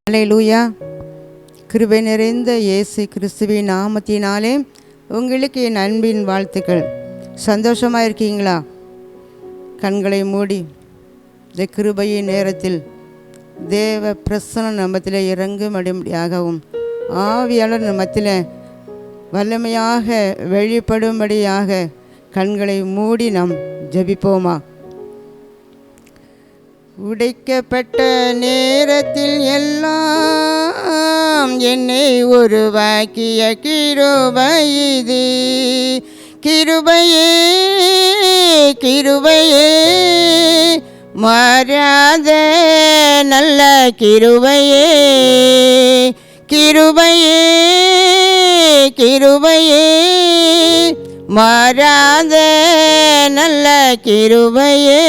அல்லேலூயா. கிருபை நிறைந்த இயேசு கிறிஸ்துவின் நாமத்தினாலே உங்களுக்கு என் அன்பின் வாழ்த்துக்கள். சந்தோஷமாக இருக்கீங்களா? கண்களை மூடி இந்த கிருபையின் நேரத்தில் தேவ பிரசன்னம் நம்மத்தில் இறங்கும்படியாகவும் ஆவியாளர் நம்மத்தில் வல்லமையாக வெளிப்படும்படியாக கண்களை மூடி நாம் ஜெபிப்போமா? உடைக்கப்பட்ட நேரத்தில் எல்லாம் என்னை உருவாக்கிய கிருபை இது. கிருபையே கிருபையே மாறாத நல்ல கிருபையே. கிருபையே கிருபையே மாறாத நல்ல கிருபையே.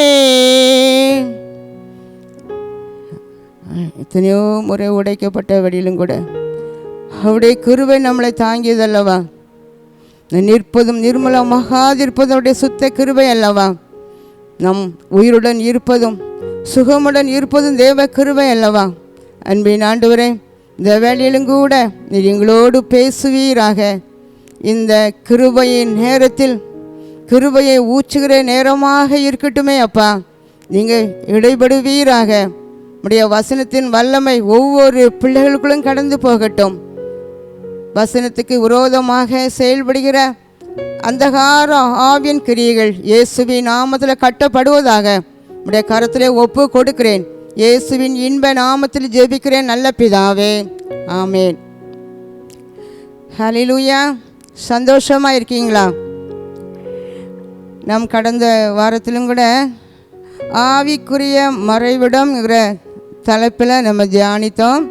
எத்தனையோ முறை உடைக்கப்பட்ட வழியிலும் கூட அவருடைய கிருபை நம்மளை தாங்கியதல்லவா? நிற்பதும் நிர்மலமாகாதிருப்பதும் அவருடைய சுத்த கிருபை அல்லவா? நம் உயிருடன் இருப்பதும் சுகமுடன் இருப்பதும் தேவ கிருபை அல்லவா? அன்பின் ஆண்டவரே, இந்த வேளையிலும் கூட நீர் எங்களோடு பேசுவீராக. இந்த கிருபையின் நேரத்தில் கிருபையை ஊற்றுகிற நேரமாக இருக்கட்டுமே அப்பா. நீங்கள் இடைபடுவீராக. உடைய வசனத்தின் வல்லமை ஒவ்வொரு பிள்ளைகளுக்குள்ளும் கடந்து போகட்டும். வசனத்துக்கு விரோதமாக செயல்படுகிற அந்தகார ஆவியின் கிரியைகள் இயேசுவின் நாமத்தில் கட்டப்படுவதாக உடைய கரத்திலே ஒப்பு கொடுக்கிறேன். இயேசுவின் இன்ப நாமத்தில் ஜெபிக்கிறேன் நல்ல பிதாவே, ஆமேன். ஹல்லேலூயா. சந்தோஷமாக இருக்கீங்களா? நம் கடந்த வாரத்திலும் கூட ஆவிக்குரிய மறைவிடம்ங்கிற தலைப்பில் நம்ம தியானித்தோம்.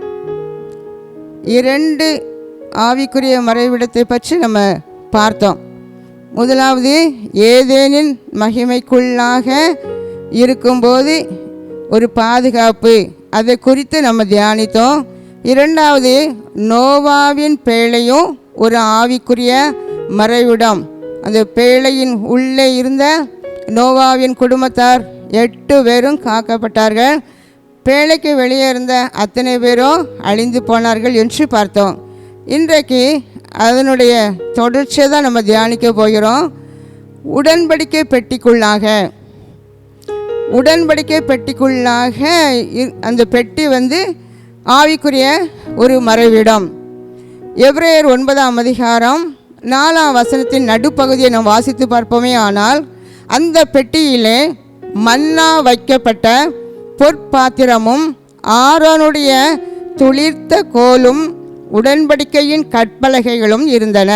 2 ஆவிக்குரிய மறைவிடத்தை பற்றி நம்ம பார்த்தோம். முதலாவது ஏதேனின் மகிமைக்குள்ளாக இருக்கும்போது ஒரு பாதுகாப்பு, அதை குறித்து நம்ம தியானித்தோம். 2வது நோவாவின் பேழையும் ஒரு ஆவிக்குரிய மறைவிடம். அந்த பேழையின் உள்ளே இருந்த நோவாவின் குடும்பத்தார் 8 பேரும் காக்கப்பட்டார்கள். பேழைக்கு வெளியே இருந்த அத்தனை பேரும் அழிந்து போனார்கள் என்று பார்த்தோம். இன்றைக்கு அதனுடைய தொடர்ச்சியை தான் நம்ம தியானிக்க போகிறோம். உடன்படிக்கை பெட்டிக்குள்ளாக அந்த பெட்டி ஆவிக்குரிய ஒரு மறைவிடம். எபிரேயர் 9ஆம் அதிகாரம் 4ஆம் வசனத்தின் நடுப்பகுதியை நாம் வாசித்து பார்ப்போமே. ஆனால் அந்த பெட்டியிலே மன்னா வைக்கப்பட்ட பொற்பாத்திரமும் ஆரோனுடைய துளிர்த்த கோலும் உடன்படிக்கையின் கற்பலகைகளும் இருந்தன.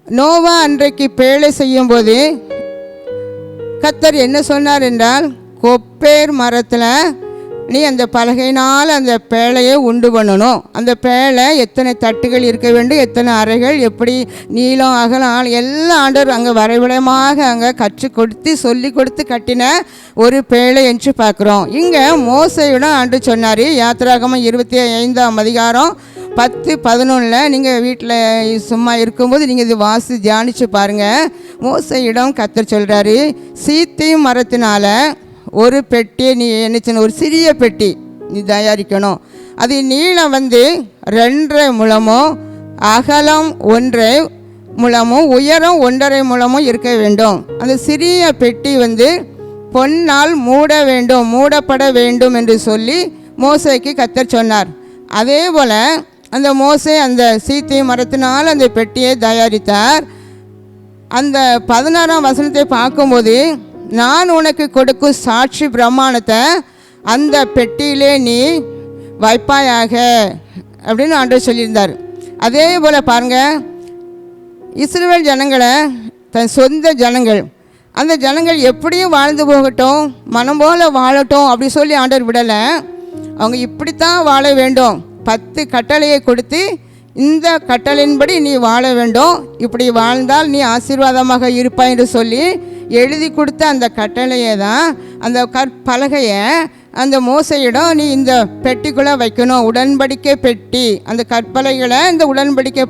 நோவா அன்றைக்கு பேழை செய்யும்போது கர்த்தர் என்ன சொன்னார் என்றால், கொப்பேர் மரத்தில் நீ அந்த பலகையினால் அந்த பேழையை உண்டு பண்ணணும். அந்த பேழை எத்தனை தட்டுகள் இருக்க வேண்டும், எத்தனை அறைகள், எப்படி நீளம் அகலம் எல்லாம் ஆண்டவர் அங்கே வரைபடமாக அங்கே கற்றுக் கொடுத்து சொல்லி கொடுத்து கட்டின ஒரு பேழை என்று பார்க்குறோம். இங்கே மோசையுடன் ஆண்டு சொன்னார். யாத்திராகமம் 25ஆம் அதிகாரம் 10-11 நீங்கள் வீட்டில் சும்மா இருக்கும்போது நீங்கள் இது வாசி தியானித்து பாருங்கள். மோசையிடம் கர்த்தர் சொல்கிறாரு, சீத்தியும் மரத்தினால ஒரு பெட்டியை நீ என்ன செய்யணும், ஒரு சிறிய பெட்டி நீ தயாரிக்கணும். அது நீளம் 2.5 முழமும் அகலம் 1 முழமும் உயரம் 1.5 முழமும் இருக்க வேண்டும். அந்த சிறிய பெட்டி பொன்னால் மூடப்பட வேண்டும் என்று சொல்லி மோசேக்கு கர்த்தர் சொன்னார். அதே போல் அந்த மோசே அந்த சீத்தி மரத்தினால் அந்த பெட்டியை தயாரித்தார். அந்த 16ஆம் வசனத்தை பார்க்கும்போது, நான் உனக்கு கொடுக்கும் சாட்சி பிரமாணத்தை அந்த பெட்டியிலே நீ வைப்பாயாக அப்படின்னு ஆண்டவர் சொல்லியிருந்தார். அதே போல் பாருங்கள், இஸ்ரவேல் ஜனங்களை தன் சொந்த ஜனங்கள், அந்த ஜனங்கள் எப்படியும் வாழ்ந்து போகட்டும், மனம் போல் வாழட்டும் அப்படி சொல்லி ஆண்டவர் விடலை. அவங்க இப்படித்தான் வாழ வேண்டும், 10 கட்டளையை கொடுத்து இந்த கட்டளையின்படி நீ வாழ வேண்டும், இப்படி வாழ்ந்தால் நீ ஆசீர்வாதமாக இருப்பாய் என்று சொல்லி எழுதி கொடுத்த அந்த கட்டளையை தான், அந்த கற்பலகையை அந்த மோசையிடம் நீ இந்த பெட்டிக்குள்ளே வைக்கணும், உடன்படிக்கை பெட்டி, அந்த கற்பலைகளை இந்த உடன்படிக்கை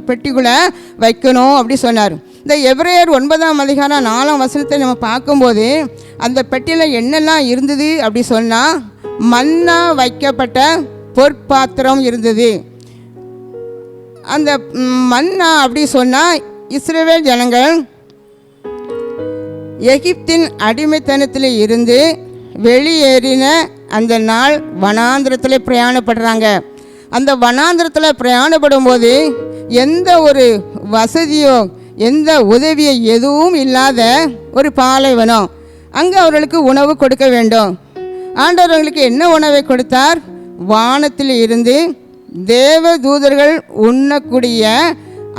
பெட்டிக்குள்ளே வைக்கணும் அப்படி சொன்னார். இந்த எபிரேயர் 9:4 நம்ம பார்க்கும்போது அந்த பெட்டியில் என்னெல்லாம் இருந்தது அப்படி சொன்னால், மன்னா வைக்கப்பட்ட பொற்பாத்திரம் இருந்தது. அந்த மன்னா அப்படி சொன்னால் இஸ்ரவேல் ஜனங்கள் எகிப்தின் அடிமைத்தனத்தில் இருந்து வெளியேறின அந்த நாள் வனாந்திரத்தில் பிரயாணப்படுறாங்க. அந்த வனாந்திரத்தில் பிரயாணப்படும் போது எந்த ஒரு வசதியோ எந்த உதவியோ எதுவும் இல்லாத ஒரு பாலைவனம். அங்கே அவர்களுக்கு உணவு கொடுக்க வேண்டும். ஆண்டவர் அவர்களுக்கு என்ன உணவை கொடுத்தார்? வானத்தில் இருந்து தேவ தூதர்கள் உண்ணக்கூடிய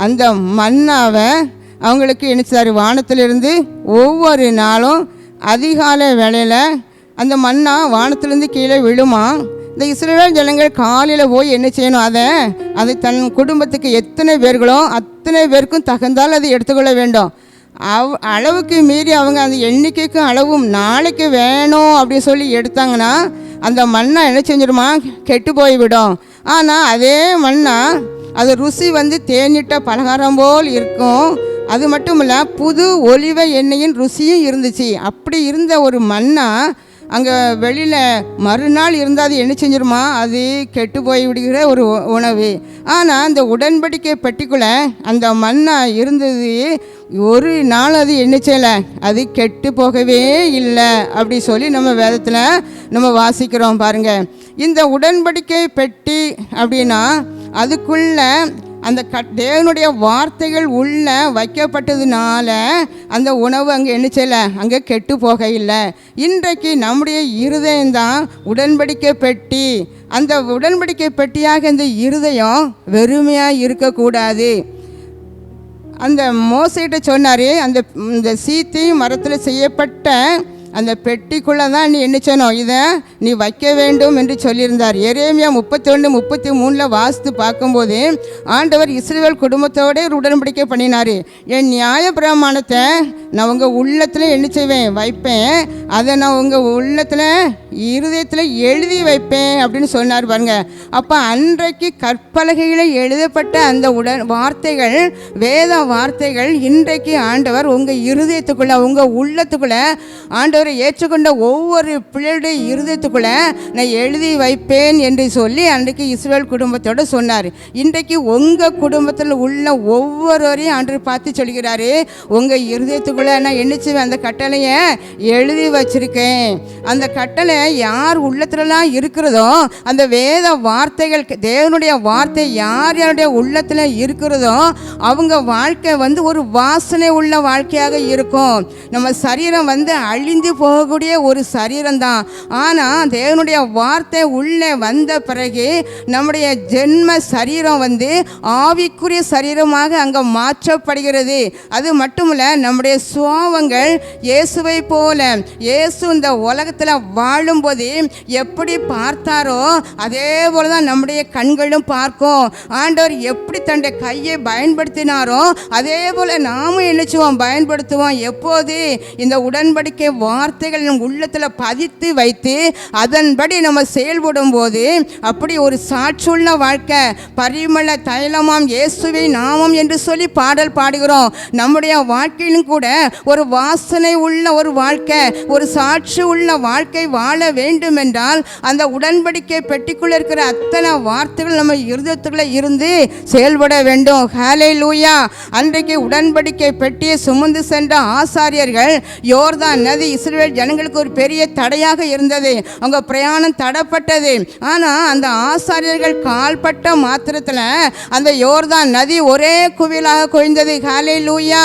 அந்த மன்னாவை அவங்களுக்கு நினைச்சார். வானத்திலிருந்து ஒவ்வொரு நாளும் அதிகாலை வேளையில் அந்த மன்னா வானத்திலிருந்து கீழே விழுமா. இந்த இஸ்ரவேல் ஜனங்கள் காலையில் போய் என்ன செய்யணும்? அதை தன் குடும்பத்துக்கு எத்தனை பேர்களோ அத்தனை பேருக்கும் தகுந்தால் அதை எடுத்துக்கொள்ள வேண்டும். அளவுக்கு மீறி அவங்க அந்த எண்ணிக்கைக்கு அளவும் நாளைக்கு வேணும் அப்படி சொல்லி எடுத்தாங்கன்னா அந்த மண்ணை என்ன செஞ்சிடுமா? கெட்டு போய்விடும். ஆனால் அதே மண்ணா அது ருசி தேனிட்ட பலகாரம் போல் இருக்கும். அது மட்டும் இல்லை, புது ஒலிவ எண்ணெயின் ருசியும் இருந்துச்சு. அப்படி இருந்த ஒரு மண்ணா அங்கே வெளியில் மறுநாள் இருந்தால் அது என்ன செஞ்சிருமா? அது கெட்டு போய் விடுகிற ஒரு உணவு. ஆனால் அந்த உடன்படிக்கை பெட்டிக்குள்ளே அந்த மண்ணா இருந்தது. ஒரு நாள் அது என்ன செய்யலை, அது கெட்டு போகவே இல்லை அப்படி சொல்லி நம்ம வேதத்தில் நம்ம வாசிக்கிறோம். பாருங்கள், இந்த உடன்படிக்கை பெட்டி அப்படின்னா அதுக்குள்ள அந்த தேவனுடைய வார்த்தைகள் உள்ள வைக்கப்பட்டதுனால அந்த உணவு அங்கே என்ன செய்யலை, அங்கே கெட்டு போக இல்லை. இன்றைக்கு நம்முடைய இருதயம்தான் உடன்படிக்கை பெட்டி. அந்த உடன்படிக்கை பெட்டியாக இந்த இருதயம் வெறுமையாக இருக்கக்கூடாது. அந்த மோசைகிட்ட சொன்னார், அந்த சீத்தி மரத்தில் செய்யப்பட்ட அந்த பெட்டிக்குள்ளே தான் நீ என்ன செய்யணும், இதை நீ வைக்க வேண்டும் என்று சொல்லியிருந்தார். எரேமியா 31:33 வாசித்து பார்க்கும்போது ஆண்டவர் இஸ்ரவேல் குடும்பத்தோடு உடன்படிக்கை பண்ணினார். என் நியாய பிரமாணத்தை நான் உங்கள் உள்ளத்தில் என்ன செய்வேன், வைப்பேன். அதை நான் உங்கள் உள்ளத்தில் இருதயத்தில் எழுதி வைப்பேன் அப்படின்னு சொன்னார். பாருங்க, அப்போ அன்றைக்கு கற்பலகையில் எழுதப்பட்ட அந்த வார்த்தைகள், வேத வார்த்தைகள் இன்றைக்கு ஆண்டவர் உங்கள் இருதயத்துக்குள்ளே உங்கள் உள்ளத்துக்குள்ளே ஆண்டவர் ஏற்றுக்கொண்ட ஒவ்வொரு பிள்ளையுடைய இருதயத்துக்குள்ள நான் எழுதி வைப்பேன் என்று சொல்லி அன்றைக்கு இஸ்ரவேல் குடும்பத்தோடு சொன்னார். இன்றைக்கு உங்கள் குடும்பத்தில் உள்ள ஒவ்வொருவரையும் ஆண்டவர் பார்த்து சொல்கிறாரு, உங்கள் இருதயத்துக்குள்ள நான் என்னச்சுவேன், அந்த கட்டளையை எழுதி வச்சிருக்கேன். அந்த கட்டளை யார் உள்ளத்துலலாம் இருக்கிறதோ, அந்த வேத வார்த்தைகள் தேவனுடைய வார்த்தை யார் யாருடைய உள்ளத்தில் இருக்கிறதோ அவங்க வாழ்க்கை ஒரு வாசனை உள்ள வாழ்க்கையாக இருக்கும். நம்ம சரீரம் அழிந்து போகக்கூடிய ஒரு சரீரம் தான். ஆனால் தேவனுடைய வார்த்தை உள்ளே வந்த பிறகு நம்முடைய ஜென்ம சரீரம் ஆவிக்குரிய சரீரமாக அங்கே மாற்றப்படுகிறது. அது மட்டுமல்ல, நம்முடைய சுவாவங்கள் இயேசுவை போல, இயேசு இந்த உலகத்தில் வாழும்போது எப்படி பார்த்தாரோ அதே போல தான் நம்முடைய கண்களும் பார்க்கும். ஆண்டவர் எப்படி தன்னுடைய கையை பயன்படுத்தினாரோ அதே போல நாமும் என்னச்சுவோம், பயன்படுத்துவோம். எப்போது இந்த உடன்படிக்கை வார்த்தைகள் நம் உள்ளத்தில் பதித்து வைத்து அதன்படி நம்ம செயல்படும் போது அப்படி ஒரு சாட்சியுள்ள வாழ்க்கை, பரிமள தைலமாம் இயேசுவை நாமம் என்று சொல்லி பாடல் பாடுகிறோம். நம்முடைய வாழ்க்கையிலும் கூட ஒரு வாசனை உள்ள ஒரு வாழ்க்கை, ஒரு சாட்சி உள்ள வாழ்க்கை வாழ வேண்டும் என்றால் அந்த உடன்படிக்கை பெட்டிக்குள்ள இருக்கிற அத்தனை வார்த்தைகள் நம்ம இருதயத்துக்குள்ள இருந்து செயல்பட வேண்டும். ஹல்லேலூயா. அன்றைக்கு உடன்படிக்கை பெட்டியை சுமந்து சென்ற ஆசாரியர்கள் யோர்தான் நதி இஸ்ரவேல் ஜனங்களுக்கு ஒரு பெரிய தடையாக இருந்தது. அவங்க பிரயாணம் தடப்பட்டது. ஆனால் அந்த ஆசாரியர்கள் கால்பட்ட மாத்திரத்தில் அந்த யோர்தான் நதி ஒரே குவியலாக கொய்ந்தது. ஹல்லேலூயா.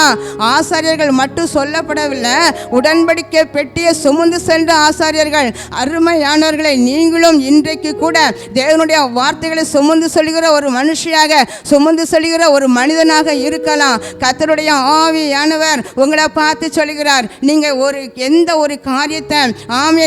ஆசாரியர்கள் மட்டும் சொல்லப்படவில்லை, உடன்படிக்கை பெட்டியை சுமந்து சென்ற ஆசாரியர்கள். அருமையானவர்களை, நீங்களும் இன்றைக்கு கூட தேவனுடைய வார்த்தைகளை சுமந்து சொல்கிற ஒரு மனுஷியாக, சுமந்து சொல்கிற ஒரு மனிதனாக இருக்கலாம். கர்த்தருடைய ஆவியானவர் உங்களை பார்த்து சொல்கிறார், நீங்கள் எந்த ஒரு காரியத்தை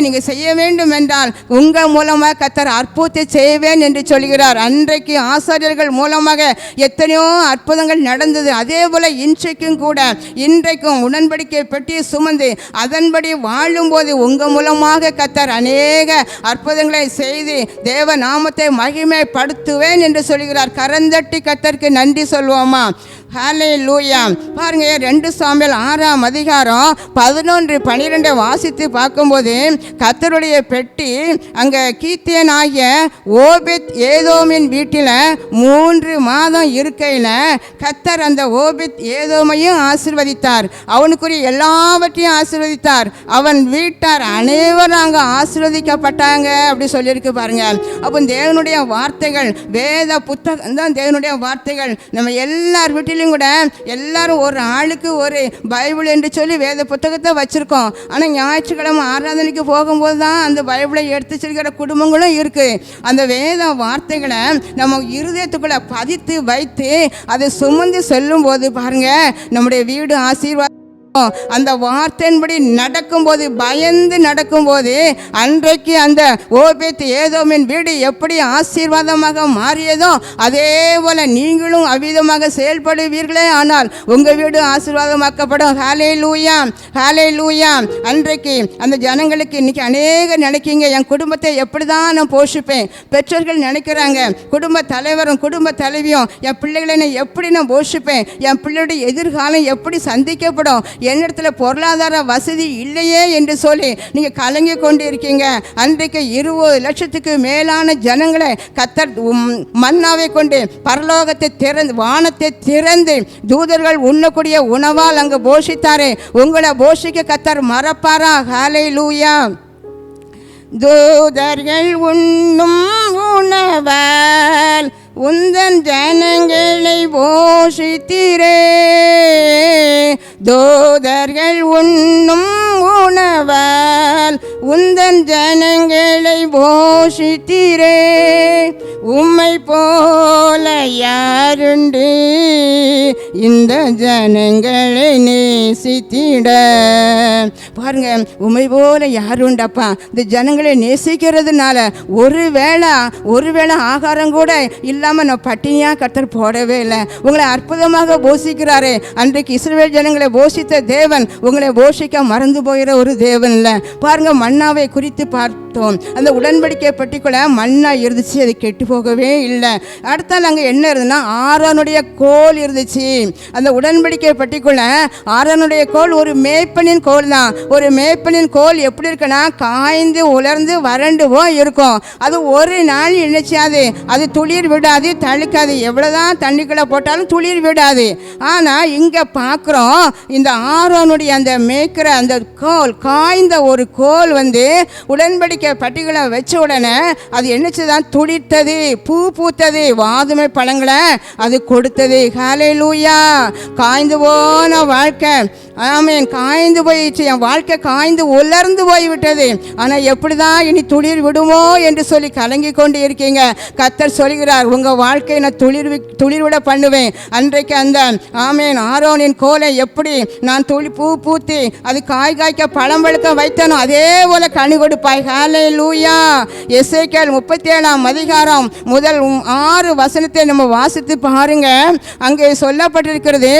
நீங்கள் செய்ய வேண்டும் என்றால் உங்கள் மூலமாக கர்த்தர் அற்புதத்தை செய்வேன் என்று சொல்கிறார். அன்றைக்கு ஆசாரியர்கள் மூலமாக எத்தனையோ அற்புதங்கள் நடந்தது. அதே போல இன்றைக்கும் கூட, இன்றைக்கும் உடன்படிக்கை பெட்டியை சுமந்து அதன்படி வாழும்போது உங்கள் மூலமாக கர்த்தர் அநேக அற்புதங்களை செய்து தேவ நாமத்தை மகிமைப்படுத்துவேன் என்று சொல்கிறார். கரந்தட்டி கர்த்தருக்கு நன்றி சொல்வோமா? ஹல்லேலூயா. பாருங்க, 2 சாமுவேல் 6ஆம் அதிகாரம் 11-12 வாசித்து பார்க்கும்போது கர்த்தருடைய பெட்டி அங்கே கீத்தியனாகிய ஓபேத் ஏதோமின் வீட்டில் 3 மாதம் இருக்கையில் கர்த்தர் அந்த ஓபேத் ஏதோமையும் ஆசீர்வதித்தார். அவனுக்குரிய எல்லாவற்றையும் ஆசீர்வதித்தார். அவன் வீட்டார் அனைவரும் அங்கே ஆசீர்வதிக்கப்பட்டாங்க அப்படி சொல்லியிருக்கு பாருங்க. அப்போ தேவனுடைய வார்த்தைகள், வேத புத்தகம் தான் தேவனுடைய வார்த்தைகள். நம்ம எல்லார் வீட்டிலும் கூட எல்லாரும் ஒரு ஆளுக்கு ஒரு பைபிள் என்று சொல்லி வேத புத்தகத்தை வச்சுருக்கோம். ஆனால் ஞாயிற்றுக்கிழமை ஆராதனைக்கு போகும்போது தான் அந்த பைபிளை எடுத்து செல்கிற குடும்பங்களும் இருக்குது. அந்த வேத வார்த்தைகளை நம்ம இருதயத்துக்குள்ளே பதித்து வைத்து அதை சுமந்து செல்லும்போது பாருங்கள், நம்முடைய வீடு ஆசீர்வாதம். அந்த வார்த்தையின்படி நடக்கும்போது, பயந்து நடக்கும்போது, அன்றைக்கு அந்த ஓபேத் ஏதோமின் வீடு எப்படி ஆசீர்வாதமாக மாறியதோ அதே போல நீங்களும் அவ்விதமாக செயல்படுவீர்களே ஆனால் உங்கள் வீடு ஆசீர்வாதமாக்கப்படும். ஹல்லேலூயா, ஹல்லேலூயா. அன்றைக்கு அந்த ஜனங்களுக்கு இன்னைக்கு அநேகர் நினைக்கிங்க, என் குடும்பத்தை எப்படி தான் நான் போஷிப்பேன். பெற்றோர்கள் நினைக்கிறாங்க, குடும்ப தலைவரும் குடும்ப தலைவியும் என் பிள்ளைகளை நான் எப்படி நான் போஷிப்பேன், என் பிள்ளையுடைய எதிர்காலம் எப்படி சந்திக்கப்படும், என்னிடத்துல பொருளாதார வசதி இல்லையே என்று சொல்லி நீங்கள் கலங்கி கொண்டு இருக்கீங்க. அன்றைக்கு 20 லட்சத்துக்கு மேலான ஜனங்களை கர்த்தர் மன்னாவை கொண்டு பரலோகத்தை திறந்து வானத்தை திறந்து தூதர்கள் உண்ணக்கூடிய உணவால் அங்கு போஷித்தாரே. உங்களை போஷிக்க கர்த்தர் மறப்பாரா? ஹல்லேலூயா. தூதர்கள் உண்ணும் உணவால் உந்தன் ஜனங்களை போஷித்தீரே. தூதர்கள் உண்ணும் உணவால் உந்தன் ஜனங்களை போஷித்தீரே. உம்மை போல யாருண்டு இந்த ஜனங்களை நேசித்திட? பாருங்க, உம்மை போல யாருண்டப்பா இந்த ஜனங்களை நேசிக்கிறதுனால ஒருவேளை ஆகாரம் கூட இல்லாமல் நான் பட்டினியாக கர்த்தர் போடவே இல்லை. உங்களை அற்புதமாக போஷிக்கிறாரே. அன்றைக்கு இஸ்ரவேல் ஜனங்களை போஷித்த தேவன் உங்களை போஷிக்க மறந்து போகிற ஒரு தேவன் இல்லை. பாருங்க, மன்னாவை குறித்து பார்த்தோம். அந்த உடன்படிக்கை பெட்டிக்குள்ள மன்னா இருந்துச்சு, அது கெட்டு போகவே இல்லை. அடுத்தால் அங்கே என்ன இருந்ததுன்னா ஆரோனுடைய கோல் இருந்துச்சு. அந்த உடன்படிக்கை பெட்டிக்குள்ள ஆரோனுடைய கோல் ஒரு மேய்ப்பனின் கோல் தான். ஒரு மேய்ப்பனின் கோல் எப்படி இருக்குன்னா காய்ந்து உலர்ந்து வறண்டு போய் இருக்கும். அது ஒரு நாள் நினைச்சாது, அது துளிர் விடாது, தழுக்காது. எவ்வளோதான் தண்ணிக்குள்ளே போட்டாலும் துளிர் விடாது. ஆனால் இங்கே பார்க்குறோம், இந்த ஆரோனுடைய அந்த மேய்க்கிற அந்த கோல், காய்ந்த ஒரு கோல் வந்து உடன்படிக்கை பட்டிகளை வச்ச உடனே அது என்னச்சுதான் துளிர்த்தது, பூ பூத்தது, வாதுமை பழங்களை அது கொடுத்தது. ஹல்லேலூயா. காய்ந்து போன வாழ்க்கை, ஆமீன், காய்ந்து போயிடுச்சு. என் வாழ்க்கை காய்ந்து உலர்ந்து போய்விட்டது. ஆனால் எப்படி தான் இனி துளிர் விடுமோ என்று சொல்லி கலங்கி கொண்டு இருக்கீங்க. கர்த்தர் சொல்கிறார், உங்கள் வாழ்க்கையை நான் துளிர் விட பண்ணுவேன். அன்றைக்கு அந்த ஆமீன் ஆரோனின் கோலை எப்படி நான் பூ பூத்தி அது காய்க்க பழம் பழுக்க வைத்தனோ அதே போல கனி கொடுப்பாய். ஹல்லேலூயா. எசேக்கியேல் 37ஆம் அதிகாரம் முதல் 6 வசனத்தை நம்ம வாசித்து பாருங்க. அங்கே சொல்லப்பட்டிருக்கிறது,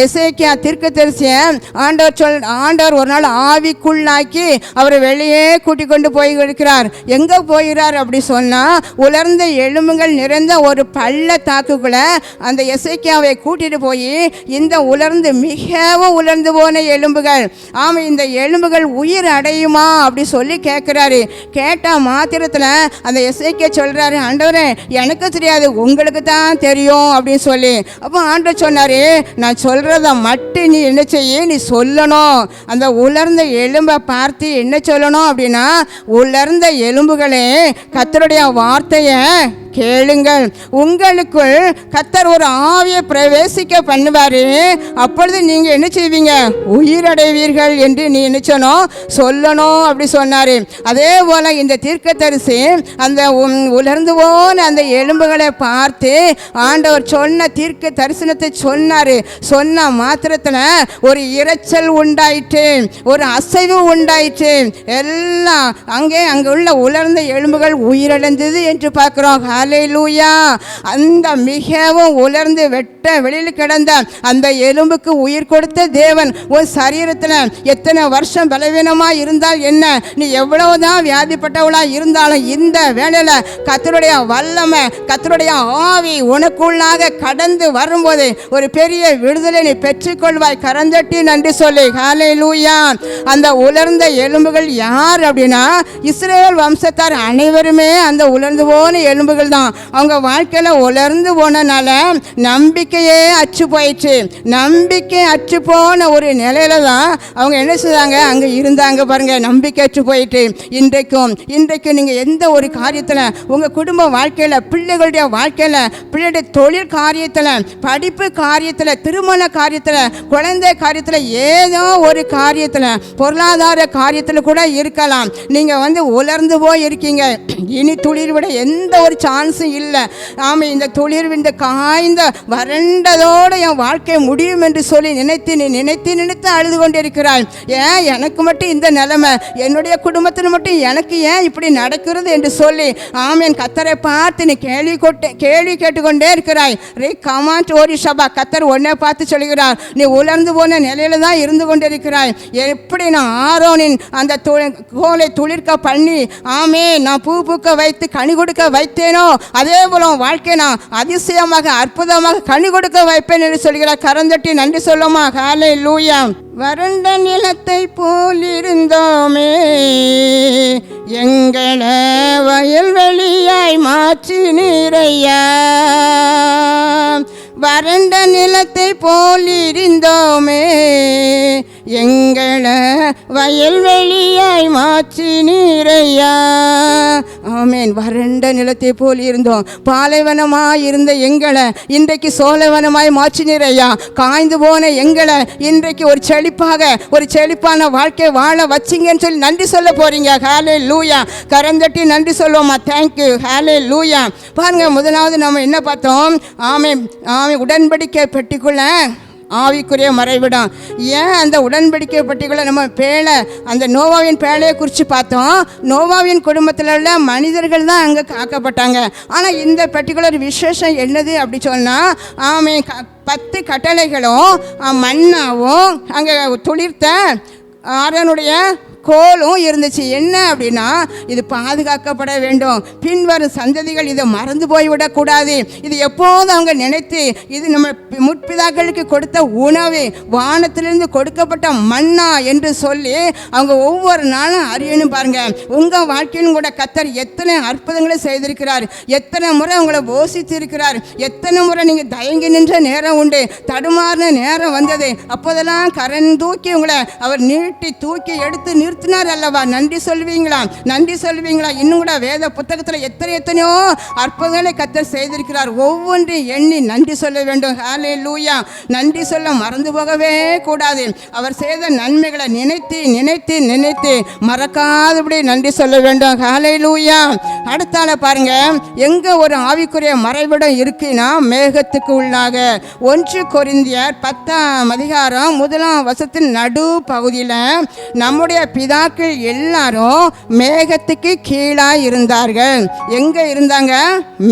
எசேக்கியா தீர்க்கதரிசியை ஆண்டவர் ஒரு நாள் ஆவிக்குள்ளாக்கி அவரை வெளியே கூட்டி கொண்டு போயிருக்கிறார். எங்கே போகிறார் அப்படி சொன்னால், உலர்ந்த எலும்புகள் நிறைந்த ஒரு பள்ளத்தாக்குக்குள்ள அந்த எசேக்கியாவை கூட்டிட்டு போய், இந்த உலர்ந்து மிகவும் உலர்ந்து போன எலும்புகள், ஆமாம் இந்த எலும்புகள் உயிர் அடையுமா அப்படி சொல்லி கேட்குறாரு. கேட்டால் மாத்திரத்தில் அந்த எசேக்கியா சொல்கிறாரு, ஆண்டவரே எனக்கு தெரியாது, உங்களுக்கு தான் தெரியும் அப்படின்னு சொல்லி. அப்போ ஆண்டவர் சொன்னார், நான் சொல்கிறத மட்டும் நீ என்ன செய்ய, நீ சொல்லணும். அந்த உலர்ந்த எலும்பை பார்த்து என்ன சொல்லணும் அப்படின்னா, உலர்ந்த எலும்புகளே கர்த்தருடைய வார்த்தையை கேளுங்கள், உங்களுக்குள் கர்த்தர் ஒரு ஆவியை பிரவேசிக்க பண்ணுவார், அப்பொழுது நீங்கள் என்ன செய்வீங்க, உயிரடைவீர்கள் என்று நீ நினைச்சனும் சொல்லணும் அப்படி சொன்னார். அதே போல் இந்த தீர்க்கதரிசி அந்த உலர்ந்து போன அந்த எலும்புகளை பார்த்து ஆண்டவர் சொன்ன தீர்க்க தரிசனத்தை சொன்னார். சொன்ன மாத்திரத்தில் ஒரு இரைச்சல் உண்டாயிற்று, ஒரு அசைவு உண்டாயிற்று. எல்லாம் அங்கே உள்ள உலர்ந்த எலும்புகள் உயிரிழந்தது என்று பார்க்குறோம். ஹல்லேலூயா. அந்த மிகவும் உலர்ந்து வெட்ட வெளியில் கிடந்த அந்த எலும்புக்கு உயிர் கொடுத்த தேவன் உன் சரீரத்தில் எத்தனை வருஷம் பலவீனமாக இருந்தால் என்ன, நீ எவ்வளவுதான் வியாதிப்பட்டவளாக இருந்தாலும் இந்த வேளையில் கர்த்தருடைய வல்லமை, கர்த்தருடைய ஆவி உனக்குள்ளாக கடந்து வரும்போது ஒரு பெரிய விடுதலை நீ பெற்றுக்கொள்வாய். கரந்தட்டி நன்றி சொல்லி ஹல்லேலூயா. அந்த உலர்ந்த எலும்புகள் யார் அப்படின்னா இஸ்ரவேல் வம்சத்தார் அனைவருமே அந்த உலர்ந்து போன எலும்புகள் தான். அவங்க வாழ்க்கையில் உலர்ந்து போனனால நம்பிக்கையே அச்சு போயிடுச்சு. நம்பிக்கை அச்சு போன ஒரு நிலையில தான் அவங்க என்ன செய்தாங்க, அங்கே இருந்தாங்க பாருங்க. நம்பிக்கை அச்சு போயிட்டு இன்றைக்கு நீங்கள் எந்த ஒரு காரியத்தில் உங்கள் குடும்ப வாழ்க்கையில், பிள்ளைகளுடைய வாழ்க்கையில், பிள்ளைகளுடைய தொழில் காரியத்தில், படிப்பு காரியத்தில், திருமண காரியத்தில், குழந்தை காரியத்தில், ஏதோ ஒரு காரியத்தில், பொருளாதார காரியத்தில் கூட இருக்கலாம். நீங்கள் உலர்ந்து போய் இருக்கீங்க. இனி துளிர் விட எந்த ஒரு சான்ஸும் இல்லை. ஆமாம், இந்த துளிர் இந்த காய்ந்த வறண்டதோடு என் வாழ்க்கை முடியும் என்று சொல்லி நினைத்து அழுது கொண்டிருக்கிறாய். ஏன் எனக்கு மட்டும் இந்த நிலைமை, என்னுடைய குடும்பத்தில் மட்டும் எனக்கு ஏன் இப்படி நடக்கிறது என்று சொல்லி ஆமேன் கர்த்தரை பார்த்து நீ கேள்வி கேட்டுக்கொண்டே இருக்கிறாய். ரே கமாண்ட் ஓரி சபா, கர்த்தர் உன்னை பார்த்து சொல்கிறார், நீ உலர்ந்து போன நிலையில தான் இருந்து கொண்டிருக்கிறாய். எப்படி நான் ஆரோனின் அந்த கோலை துளிர்க்க பண்ணி ஆமே நான் பூ பூக்க வைத்து கனி கொடுக்க வைத்தேனோ அதே போல வாழ்க்கை நான் அதிசயமாக அற்புதமாக கனி கொடுக்க வைப்பேன் என்று சொல்கிறார். கரந்தட்டி நன்றி சொல்லுமா. ஹல்லேலூயா. வறண்ட நிலத்தை போல் இருந்தோமே, எங்களை வயல்வெளியாய் மாற்றி நீரையா. வறண்ட நிலத்தை போல் இருந்தோமே, எங்களை வயல்வெளியாய் மாற்றி நீரையா. ஆமேன். வறண்ட நிலத்தை போல் இருந்தோம், பாலைவனமாய் இருந்த எங்களை இன்றைக்கு சோலைவனமாய் மாற்றி நீரையா. காய்ந்து போன எங்களை இன்றைக்கு ஒரு செழிப்பான வாழ்க்கை வாழ வச்சிங்கன்னு சொல்லி நன்றி சொல்ல போறீங்க. ஹல்லேலூயா. கரந்தட்டி நன்றி சொல்லுவோமா. தேங்க்யூ. ஹல்லேலூயா. பாருங்க, முதலாவது நம்ம என்ன பார்த்தோம்? ஆமேன் உடன்படிக்கை பெட்டிக்குள்ள ஆவிக்குரிய மறைவிடம். ஏன் அந்த உடன்படிக்கை பெட்டிக்குள்ள நம்ம அந்த நோவாவின் பேழையை குறித்து பார்த்தோம். நோவாவின் குடும்பத்தில் உள்ள மனிதர்கள் தான் அங்கே காக்கப்பட்டாங்க. ஆனால் இந்த பெட்டிக்குள்ள ஒரு விசேஷம் என்னது அப்படி சொன்னால் ஆமே 10 கட்டளைகளும் மன்னாவும் அங்கே துளிர்த்த ஆரோனுடைய கோலும் இருந்துச்சு. என்ன அப்படின்னா, இது பாதுகாக்கப்பட வேண்டும், பின்வரும் சந்ததிகள் இதை மறந்து போய்விடக்கூடாது. இது எப்போதும் அவங்க நினைத்து, இது நம்ம முற்பிதாக்களுக்கு கொடுத்த உணவு, வானத்திலிருந்து கொடுக்கப்பட்ட மன்னா என்று சொல்லி அவங்க ஒவ்வொரு நாளும் அறியணும். பாருங்க, உங்கள் வாழ்க்கையிலும் கூட கர்த்தர் எத்தனை அற்புதங்களை செய்திருக்கிறார், எத்தனை முறை உங்களை போஷித்து இருக்கிறார், எத்தனை முறை நீங்கள் தயங்கி நின்ற நேரம் உண்டு, தடுமாறின நேரம் வந்தது. அப்போதெல்லாம் கரண் தூக்கி உங்களை அவர் நீட்டி தூக்கி எடுத்து நிறுத்தினார் அல்லவா. நன்றி சொல்வீங்களா? இன்னும் கூட வேத புத்தகத்தில் எத்தனையோ அற்புதங்களை கர்த்தர் செய்திருக்கிறார். ஒவ்வொன்றையும் எண்ணி நன்றி சொல்ல வேண்டும். ஹல்லேலூயா. நன்றி சொல்ல மறந்து போகவே கூடாது. அவர் செய்த நன்மைகளை நினைத்து மறக்காதபடி நன்றி சொல்ல வேண்டும். ஹல்லேலூயா. அடுத்தால பாருங்க, எங்க ஒரு ஆவிக்குரிய மறைவிடம் இருக்குன்னா மேகத்துக்கு உள்ளாக. 1 கொரிந்தியர் 10ஆம் அதிகாரம் 1ஆம் வசனத்தின் நடு பகுதியில் நம்முடைய பிதாக்கள் எல்லாரும் மேகத்துக்கு கீழாய் இருந்தார்கள். எங்க இருந்தாங்க?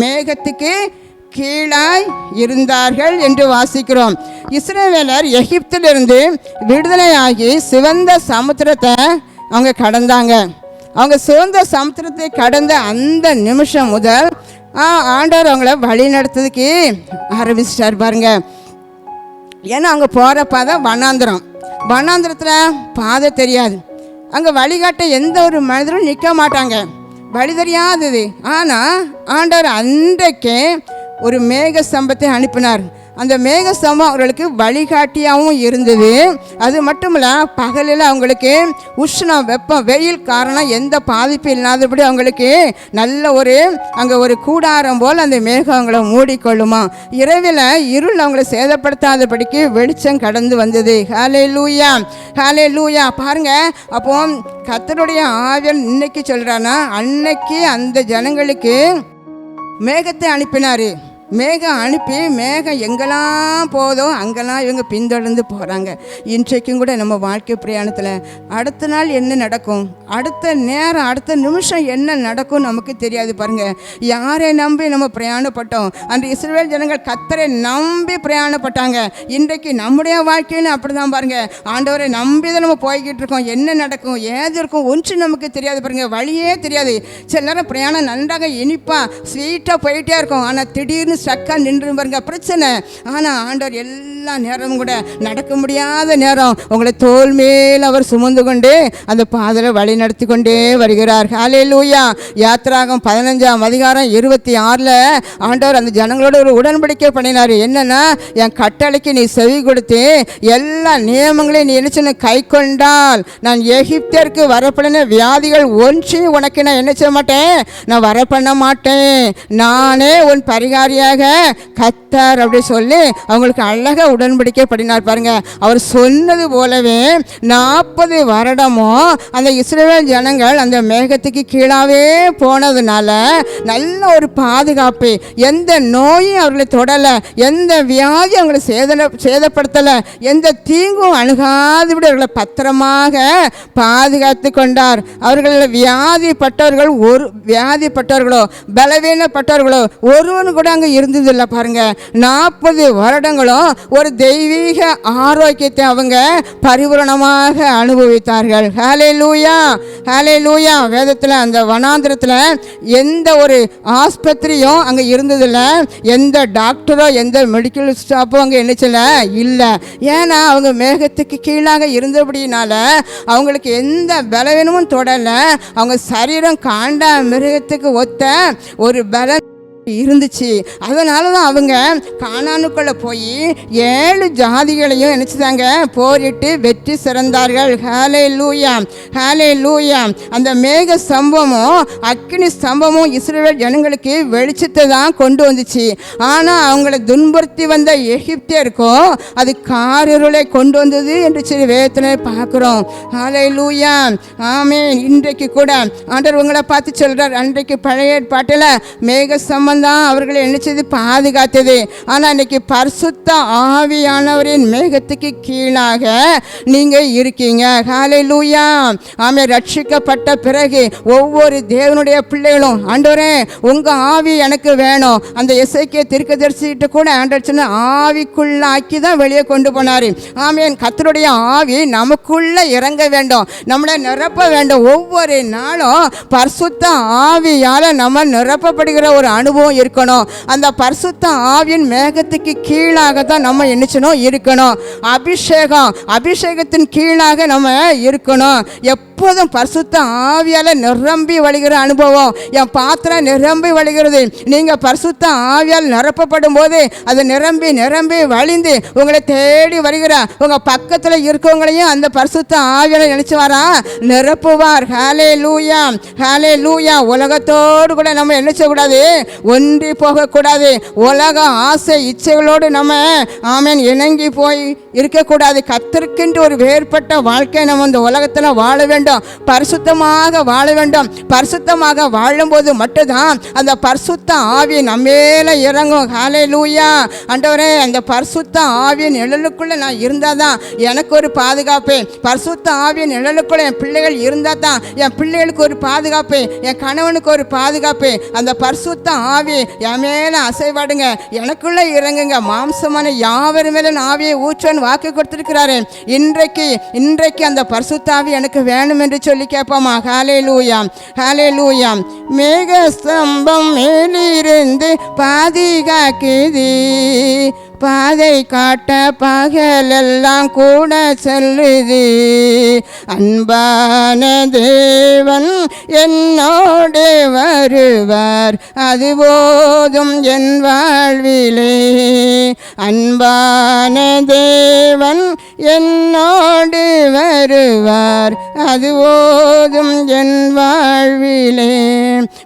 மேகத்துக்கு கீழாய் இருந்தார்கள் என்று வாசிக்கிறோம். இஸ்ரவேலர் எகிப்திலிருந்து விடுதலையாகி சிவந்த சமுத்திரத்தை அவங்க கடந்தாங்க. அவங்க சிவந்த சமுத்திரத்தை கடந்த அந்த நிமிஷம் முதல் ஆண்டவர் அவங்கள வழி நடத்துறதுக்கு ஆரம்பிச்சிட்டார் பாருங்க. ஏன்னா அவங்க போகிற பாதை வனாந்திரத்தில் பாதை தெரியாது. அங்கே வழிகாட்ட எந்த ஒரு மனிதரும் நிற்க மாட்டாங்க, வழி தெரியாதது. ஆனால் ஆண்டவர் அன்றைக்கே ஒரு மேக ஸ்தம்பத்தை அனுப்பினார். அந்த மேக ஸ்தம்பம் அவர்களுக்கு வழிகாட்டியாகவும் இருந்தது. அது மட்டும் இல்லை, பகலில் அவங்களுக்கு உஷ்ணம், வெப்பம், வெயில் காரணம் எந்த பாதிப்பு இல்லாதபடி அவங்களுக்கு நல்ல அங்கே ஒரு கூடாரம் போல் அந்த மேகம் அவங்கள மூடிக்கொள்ளுமா. இரவில் இருள் அவங்களை சேதப்படுத்தாதபடிக்கு வெளிச்சம் கடந்து வந்தது. ஹல்லேலூயா. பாருங்க, அப்போ கர்த்தருடைய ஆவியன் இன்னைக்கு சொல்கிறான்னா, அன்னைக்கு அந்த ஜனங்களுக்கு மேகத்தை அனுப்பினார். மேகம் அனுப்பி மேகம் எங்கெல்லாம் போதோ அங்கெல்லாம் இவங்க பின்தொடர்ந்து போகிறாங்க. இன்றைக்கும் கூட நம்ம வாழ்க்கை பிரயாணத்தில் அடுத்த நாள் என்ன நடக்கும், அடுத்த நேரம் அடுத்த நிமிஷம் என்ன நடக்கும் நமக்கு தெரியாது. பாருங்கள், யாரை நம்பி நம்ம பிரயாணப்பட்டோம். அன்று இஸ்ரவேல் ஜனங்கள் கர்த்தரை நம்பி பிரயாணப்பட்டாங்க. இன்றைக்கு நம்முடைய வாழ்க்கையிலும் அப்படி தான் பாருங்கள். ஆண்டவரை நம்பி தான் நம்ம போய்கிட்டு இருக்கோம். என்ன நடக்கும் ஏது இருக்கும் ஒன்றும் நமக்கு தெரியாது. பாருங்கள், வழியே தெரியாது. சில நேரம் பிரயாணம் நன்றாக இனிப்பாக ஸ்வீட்டாக போயிட்டே இருக்கும். ஆனால் திடீர்னு ஸ்ட்ரக்காக நின்று பாருங்க பிரச்சனை. ஆனால் ஆண்டவர் எல்லா நேரமும் கூட நடக்க முடியாத நேரம் உங்களை தோல் மேல் அவர் சுமந்து கொண்டு அந்த பாதையில் வழி நடத்தி கொண்டே வருகிறார். ஹல்லேலூயா. யாத்திராகம் 15ஆம் அதிகாரம் 26 ஆண்டவர் அந்த ஜனங்களோட ஒரு உடன்படிக்கை பண்ணினார். என்னன்னா, என் கட்டளைக்கு நீ செவி கொடுத்து எல்லா நியமங்களையும் நீ என்ன கை கொண்டால் நான் எகிப்தியருக்கு வரப்படின வியாதிகள் ஒன்றி உனக்கு நான் என்ன செய்ய மாட்டேன், நான் வரப்பண்ண மாட்டேன். நானே உன் பரிகாரியாக கர்த்தர் அப்படி சொல்லி அவங்களுக்கு அழகாக உடன்படிக்கை பண்ணினார். பாருங்க, அவர் சொன்னது போலவே 40 வருடமும் அந்த இஸ்ரவேல் ஜனங்கள் அந்த மேகத்துக்கு கீழாவே போனதுனால நல்ல ஒரு பாதுகாப்பு. எந்த நோயும் அவர்களை தொடலை, எந்த வியாதி அவங்களை சேதப்படுத்தலை, எந்த தீங்கும் அணுகாதுவிட அவர்களை பத்திரமாக பாதுகாத்து கொண்டார். அவர்கள் வியாதிப்பட்டவர்களோ பலவீனப்பட்டவர்களோ ஒருவன் கூட அங்கே இருந்ததில்லை. பாருங்க, 40 வருடங்களும் ஒரு தெய்வீக ஆரோக்கியத்தை அவங்க பரிபூரணமாக அனுபவித்தார்கள். ஹல்லேலூயா, ஹல்லேலூயா. வேதத்தில் அந்த வனாந்திரத்தில் எந்த ஒரு ஆஸ்பத்திரியும் அங்கே இருந்ததில்லை, எந்த டாக்டரோ எந்த மெடிக்கல் ஸ்டாஃபோ அங்கே என்னச்சல இல்லை. ஏன்னா அவங்க மேகத்துக்கு கீழாக இருந்தபடினால அவங்களுக்கு எந்த பலவீனமும் தொடலை. அவங்க சரீரம் காண்டா மிருகத்துக்கு ஒத்த ஒரு பலம் இருந்துச்சு. அதனால தான் அவங்க கானானுக்குள்ளே போய் 7 ஜாதிகளையும் நினச்சிதாங்க போரிட்டு வெற்றி சிறந்தார்கள். ஹல்லேலூயா, ஹல்லேலூயா. அந்த மேக ஸ்தம்பமும் அக்கினி ஸ்தம்பமும் இஸ்ரவேல் ஜனங்களுக்கு வெளிச்சத்தை தான் கொண்டு வந்துச்சு. ஆனால் அவங்கள துன்புறுத்தி வந்த எகிப்தியருக்கும் அது காரிருளை கொண்டு வந்தது என்று சொல்லி வேதத்தில் பார்க்குறோம். ஹல்லேலூயா, ஆமென். இன்றைக்கு கூட ஆண்டவர் உங்களை பார்த்து சொல்கிறார், அன்றைக்கு பழைய ஏற்பாட்டில் மேக ஸ்தம்பம் தான் அவர்களை என்ன செய்து பாதுகாத்தது. ஆனால் இன்னைக்கு பரிசுத்த ஆவியானவரின் மேகத்துக்கு கீழாக நீங்க இருக்கீங்க. ஹல்லேலூயா, ஆமென். ரட்சிக்கப்பட்ட பிறகு ஒவ்வொரு தேவனுடைய பிள்ளைகளும் ஆண்டவரே உங்க ஆவி எனக்கு வேணும். அந்த எசேக்கியா தீர்க்கதரிசிகிட்ட கூட ஆண்டவர் சொன்ன ஆவிக்குள்ளாக்கி தான் வெளியே கொண்டு போனார். ஆமென். கர்த்தருடைய ஆவி நமக்குள்ள இறங்க வேண்டும், நம்மளை நிரப்ப வேண்டும். ஒவ்வொரு நாளும் பரிசுத்த ஆவியால் நம்ம நிரப்பப்படுகிற ஒரு அனுபவம் இருக்கணும். அந்த பரிசுத்த ஆவியின் மேகத்துக்கு கீழாக தான் நம்ம என்னச்சணும் இருக்கணும். அபிஷேகத்தின் கீழாக நம்ம இருக்கணும். எப்போதும் பரிசுத்த ஆவியால் நிரம்பி வழிகிற அனுபவம். என் பாத்திரம் நிரம்பி வழிகிறது. நீங்கள் பரிசுத்த ஆவியால் நிரப்பப்படும் போது அது நிரம்பி நிரம்பி வழிந்து உங்களை தேடி வருகிற உங்கள் பக்கத்தில் இருக்கவங்களையும் அந்த பரிசுத்த ஆவியால் நினைச்சு வரா நிரப்புவார். ஹல்லேலூயா, ஹல்லேலூயா. உலகத்தோடு கூட நம்ம என்ன செய்யக்கூடாது, ஒன்றி போகக்கூடாது. உலக ஆசை இச்சைகளோடு நம்ம ஆமென் இணங்கி போய் இருக்கக்கூடாது. கர்த்தருக்கென்று ஒரு வேறுபட்ட வாழ்க்கை நம்ம இந்த உலகத்தில் வாழ வேண்டும், பரிசுத்தமாக வாழ வேண்டும். பரிசுத்தமாக வாழும்போது மட்டும்தான் அந்த பரிசுத்த ஆவி நம்மேல இறங்கும். ஹல்லேலூயா. ஆண்டவரே, அந்த பரிசுத்த ஆவியின் நிழலுக்குள்ள நான் இருந்தால் தான் எனக்கு ஒரு பாதுகாப்பு. பரிசுத்த ஆவியின் நிழலுக்குள்ள என் பிள்ளைகள் இருந்தால் தான் என் பிள்ளைகளுக்கு ஒரு பாதுகாப்பு, என் கணவனுக்கு ஒரு பாதுகாப்பு. அந்த பரிசுத்த ஆவி என் மேலே அசைவாடுங்க, எனக்குள்ள இறங்குங்க. மாம்சமான யாவர் மேலே ஆவியை ஊற்றன்னு வாக்கு கொடுத்திருக்கிறாரு. இன்றைக்கு அந்த பரிசுத்த ஆவி எனக்கு வேணும் என்று சொல்லி கேட்போமா? ஹல்லேலூயா, ஹல்லேலூயா. மேக ஸ்தம்பம் மேலிருந்து பாதுகாக்குது, பாதை காட்ட பகலெல்லாம் கூட செல்லுது. அன்பான தேவன் என்னோடு வருவார், அது போதும் என் வாழ்விலே. அன்பான தேவன் என்னோடு வருவார், அது போதும் என் வாழ்விலே.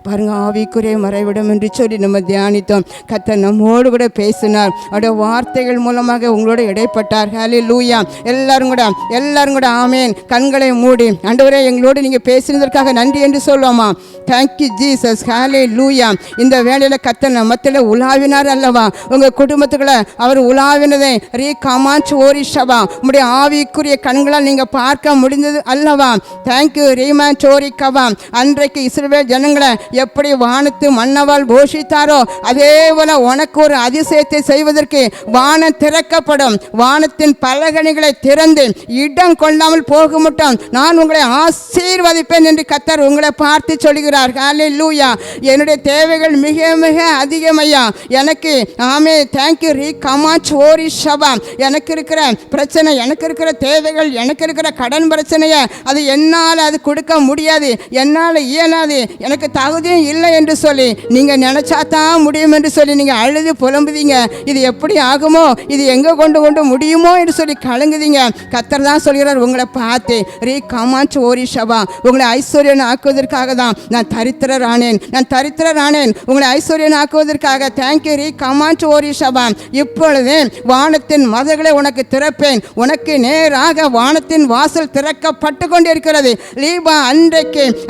பாருங்க, ஆவிக்குரிய மறைவிடம் என்று சொல்லி நம்ம தியானித்தோம். கர்த்தர் நம்மோடு கூட பேசினார். அவருடைய வார்த்தைகள் மூலமாக உங்களோட இடைப்பட்டார். ஹல்லேலூயா. எல்லாரும் கூட ஆமேன். கண்களை மூடி ஆண்டவரே எங்களோடு நீங்கள் பேசினதற்காக நன்றி என்று சொல்லுவோமா? Thank you Jesus. ஹல்லேலூயா. இந்த வேளையில் கர்த்தர் மத்தியில் உலாவினார் அல்லவா? உங்கள் குடும்பத்துக்குள்ள அவர் உலாவினதை ரீ கமாச் ஓரி ஷபா உங்களுடைய ஆவிக்குரிய கண்களால் நீங்கள் பார்க்க முடிந்தது அல்லவா? தேங்க்யூ ரீமா சோரி கவா. அன்றைக்கு இஸ்ரவேல் ஜனங்களை எப்படி வானத்து மன்னவால் போஷித்தாரோ அதே போல உனக்கு ஒரு அதிசயத்தை செய்வதற்கு வானம் திறக்கப்படும். வானத்தின் பலகணிகளை திறந்து இடம் கொள்ளாமல் போக மட்டும் நான் உங்களை ஆசீர்வதிப்பேன் என்று கர்த்தர் உங்களை பார்த்து சொல்கிறார். ஹல்லேலூயா. என்னுடைய தேவைகள் மிக மிக அதிகமையா. எனக்கு ஆமே தேங்க்யூ ரீ கமாச் ஓரி ஷபா. எனக்கு இருக்கிற பிரச்சனை, எனக்கு இருக்கிற தேவைகள், எனக்கு இருக்கிற கடன் பிரச்சனையை அது என்னால் அது கொடுக்க முடியாது, என்னால் இயலாது, எனக்கு தகுதியும் இல்லை என்று சொல்லி நீங்கள் நினச்சா தான் முடியும் என்று சொல்லி நீங்கள் அழுது புலம்புதீங்க. இது எப்படி ஆகுமோ, இது எங்கே கொண்டு முடியுமோ என்று சொல்லி கலங்குதீங்க. கர்த்தர் தான் சொல்கிறார் உங்களை பார்த்து ரீ கமாச் ஓரி ஷபா. உங்களை ஐஸ்வர்யன் ஆக்குவதற்காக தான் நான் தரித்திரரானேன். உங்களை ஐஸ்வர்யன் ஆக்குவதற்காக தேங்க்யூ ரீ கமாச் ஓரி ஷபா. இப்பொழுது வானத்தின் மதகளை உனக்கு திறப்பேன். உனக்கு நேராக வானத்தின் வாசல் திறக்கப்பட்டு கொண்டிருக்கிறது. லீபா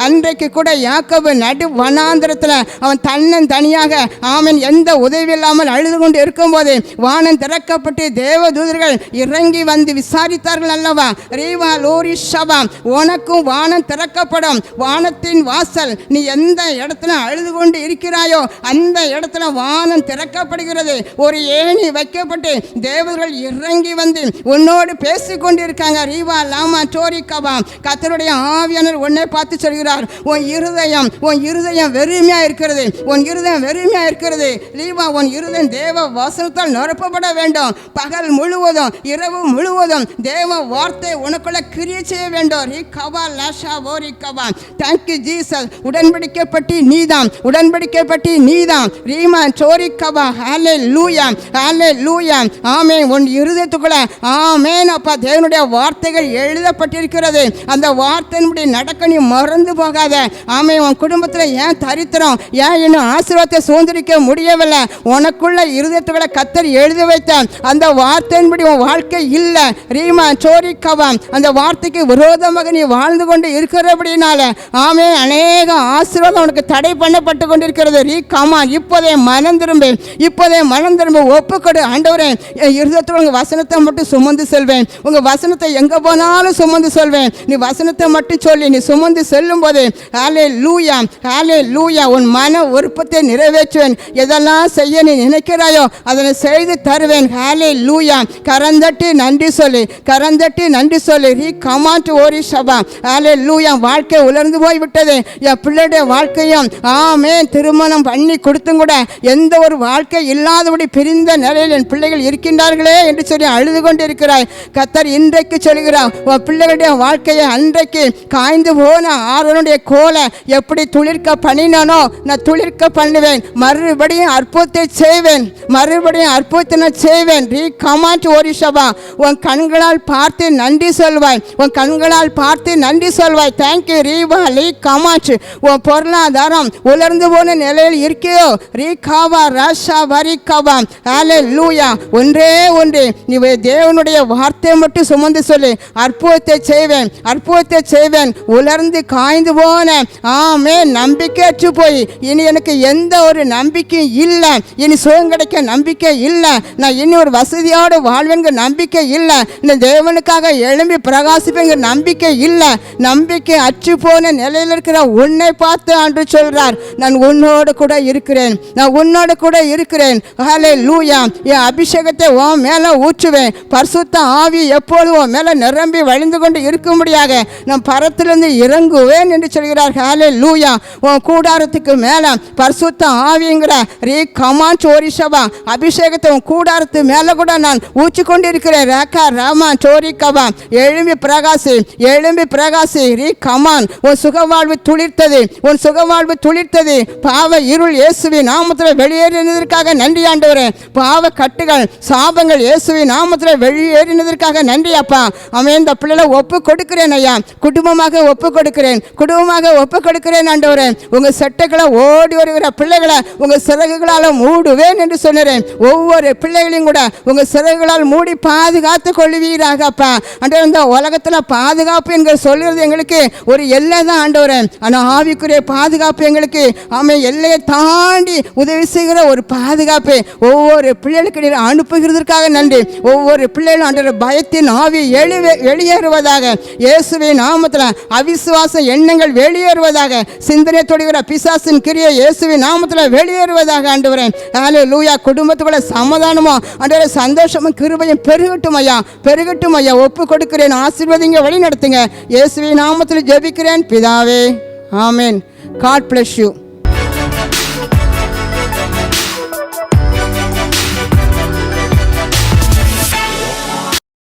அன்றைக்கு கூட யாக்கோபு நடு வனாந்திரத்தில் அவன் தனியாக ஆமன் எந்த உதவி இல்லாமல் அழுது கொண்டு இருக்கும்போது வானம் திறக்கப்பட்டு தேவதூதர்கள் இறங்கி வந்து விசாரித்தார்கள் அல்லவா? ரீவா லோரி ஷபா. உனக்கும் வானம் திறக்கப்படும். வானத்தின் வாசல் நீ எந்த இடத்துல அழுது கொண்டு இருக்கிறாயோ அந்த இடத்துல வானம் திறக்கப்படுகிறது. ஒரு ஏணி வைக்கப்பட்டு தேவர்கள் இறங்கி வந்து உன்னோடு பேசிக்கொண்டு இருக்காங்க. ரீவா லாமா சோரி கபா. கர்த்தருடைய ஆவியானவர் உன்னை பார்த்து சொல்கிறார், உன் இருதயம் வெறுமையா இருக்கிறது. லீவா உன் இருதயம் தேவ வசனத்தால் நிரப்பப்பட வேண்டும். பகல் முழுவதும் இரவு முழுவதும் தேவ வார்த்தை உனக்குள்ள கிரியை செய்ய வேண்டும். ரீ கபா லாஷா ஓரி கபா. Thank you Jesus. உடன்படிக்கை பற்றி நீதான் ரீமா சோரி கபா. ஹல்லேலூயா. ஆமென். உன் இருதயத்துக்குள்ள ஆமென் அப்பா தேவனுடைய வார்த்தைகள் எழுதப்பட்டிருக்கிறது. அந்த வார்த்தையின்படி நடக்க நீ மறந்து போகாத. ஆமென். உன் குடும்பத்தில் ஏன் தரித்திரம், ஏன் இன்னும் ஆசீர்வாதத்தை சுதந்திரிக்க முடியவில்லை? உனக்குள்ள இருதயத்துக்குள்ள கர்த்தர் எழுதி வைத்த அந்த வார்த்தையின்படி உன் வாழ்க்கை இல்லை. ரீமா சோரி கபா. அந்த வார்த்தைக்கு விரோதமாக நீ வாழ்ந்து கொண்டு இருக்கிறபடினால ஆமென் அநேக ஆசீர்வாதம் உனக்கு தடை பண்ணப்பட்டு கொண்டிருக்கிறது. ரீ கமா. இப்போதே மனம் திரும்ப ஒப்புக்கொடு. ஆண்டவரே இருதயத்தோடு உங்கள் வசனத்தை மட்டும் சுமந்து செல்வேன். உங்கள் வசனத்தை எங்கே போனாலும் சுமந்து செல்வேன். நீ வசனத்தை மட்டும் சொல்லி நீ சுமந்து செல்லும் போது ஹல்லேலூயா உன் மன விருப்பத்தை நிறைவேற்றுவேன். எதெல்லாம் செய்ய நீ நினைக்கிறாயோ அதனை செய்து தருவேன். ஹல்லேலூயா. கரந்தட்டி நன்றி சொல்லி ரீ கமாண்ட் ஓரி ஷபா. ஹல்லேலூயா. வாழ்க்கை உலர்ந்து போய் விட்டது. என் பிள்ளைடைய வாழ்க்கையும் ஆமென் திருமணம் பண்ணி கொடுத்தும் கூட எந்த ஒரு வாழ்க்கை இல்லாதபடி பிரிந்த நிலையில் என் பிள்ளைகள் இருக்கின்றார்களே என்று சொல்லி அழுது கொண்டு இருக்கிறாய். கர்த்தர் இன்றைக்கு சொல்கிறார், உன் பிள்ளைகளுடைய வாழ்க்கையை அன்றைக்கு காய்ந்து போன ஆரோனுடைய கோலை எப்படி துளிர்க்க பண்ணினானோ நான் துளிர்க்க பண்ணுவேன். மறுபடியும் அற்புதத்தை செய்வேன். ரீ கமாண்ட் ஓரி ஷபா. உன் கண்களால் பார்த்து நன்றி சொல்வாய். தேங்க்யூ ரீவா லீ கமாண்ட். உன் பொருளாதாரம் உலர்ந்து போன நிலையில் இருக்கியோ ரீ காவா ராஷா வரி கவா. ஹல்லேலூயா. ஒன்றே நீ தேவனுடைய வார்த்தையை மட்டும் சுமந்து சொல்லி அற்புதத்தை செய்வேன். உலர்ந்து காய்ந்து போன ஆமென் நம்பிக்கையற்று போய் இனி எனக்கு எந்த ஒரு நம்பிக்கையும் இல்லை, இனி சுகம் கிடைக்க நம்பிக்கை இல்லை, நான் இனி ஒரு வசதியோடு வாழ்வேங்க நம்பிக்கை இல்லை, இந்த தேவனுக்காக எழும்பி பிரகாசிப்பேங்க நம்பிக்கை இல்லை, நம்பிக்கை அற்று போன நிலையில் இருக்கிற உன்னை பார்த்து ஆண்டு சொல்றார், நான் உன்னோடு கூட இருக்கிறேன். ஹல்லேலூயா. என் அபிஷேகத்தை உன் மேலே ஊற்றுவேன். பரிசுத்த ஆவி எப்பொழுதும் உன் மேலே நிரம்பி வழிந்து கொண்டு இருக்கும்படியாக நான் பரத்திலிருந்து இறங்குவேன் என்று சொல்கிறார். ஹல்லேலூயா. உன் கூடாரத்துக்கு மேலே பரிசுத்த ஆவிங்கிற ரீ கமான் சோரி ஷபா அபிஷேகத்தை உன் கூடாரத்து மேலே கூட நான் ஊற்றி கொண்டு இருக்கிறேன். ரேகா ராமா சோரி கபா. எழும்பி பிரகாசி ரீ கமான். உன் சுகவாழ்வு துளிர்த்தது. பாவ இருள் இயேசுவின் நாமத்தில் வெளியேறினதற்காக நன்றி ஆண்டவரே. பாவ கட்டுகள் சாபங்கள் இயேசுவின் நாமத்தில் வெளியேறினதற்காக நன்றி அப்பா. அவன் இந்த பிள்ளைகளை ஒப்பு கொடுக்கிறேன் ஐயா. குடும்பமாக ஒப்பு கொடுக்கிறேன் ஆண்டவரே. உங்கள் சட்டைகளை ஓடி வருகிற பிள்ளைகளை உங்கள் சிறகுகளால் மூடுவேன் என்று சொன்னேன். ஒவ்வொரு பிள்ளைகளையும் கூட உங்கள் சிறகுகளால் மூடி பாதுகாத்து கொள்வீராக அப்பா. ஆண்டவரே, இந்த உலகத்தில் பாதுகாப்பு என்கிற சொல்கிறது எங்களுக்கு ஒரு எல்லை தான் ஆண்டவரே. ஆனால் ஆவிக்குரிய பாதுகாப்பு எங்களுக்கு எல்லையை தாண்டி உதவி செய்கிற ஒரு பாதுகாப்பு ஒவ்வொரு பிள்ளைகளுக்கு நீர் அனுப்புகிறதற்காக நன்றி. ஒவ்வொரு பிள்ளைகளும் ஆண்டவரே பயத்தின் ஆவி வெளியேறுவதாக, இயேசுவின் நாமத்தில் அவிசுவாச எண்ணங்கள் வெளியேறுவதாக, சிந்தனை தொடுகிற பிசாசின் கிரியை இயேசுவின் நாமத்தில் வெளியேறுவதாக ஆண்டவரே. ஹல்லேலூயா. குடும்பத்துக்குள்ள சமாதானமும் ஆண்டவரே சந்தோஷமும் கிருபையும் பெருகட்டும் ஐயா, பெருகட்டும் ஐயா. ஒப்பு கொடுக்கிறேன், ஆசீர்வதிங்க, வழி நடத்துங்க. இயேசுவின் நாமத்தில் ஜெபிக்கிறேன் பிதாவே, ஆமென். God bless you.